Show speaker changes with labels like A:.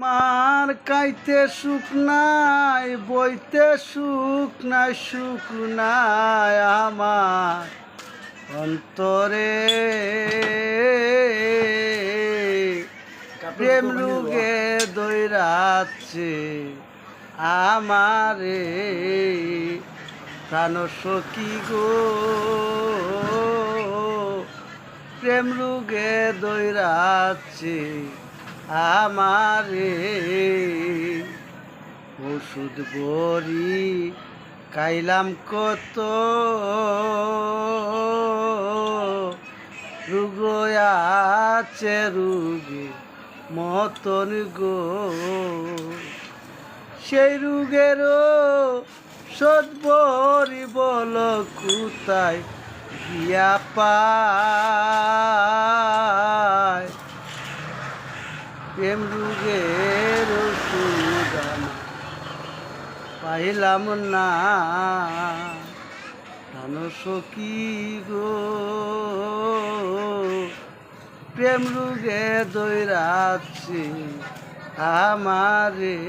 A: মার কাইতে সুখ নাই, বইতে সুখ নাই, সুখ নাই আমার অন্তরে। প্রেম রোগে দৈরাচ্ছে আমারে, প্রাণ সখী গো। প্রেম রোগে দৈরাচ্ছে আমারে, ওষুধ বড়ি খাইলাম কত, রোগ আছে রোগে মতন গো। সেই রোগেরও শোধ বড়ি বল কোথায় গিয়া পায়। প্রেম রোগের ওষুধ পাইলাম না, প্রাণ সখী গো। প্রেম রোগে দৈরাচ্ছে আমারে।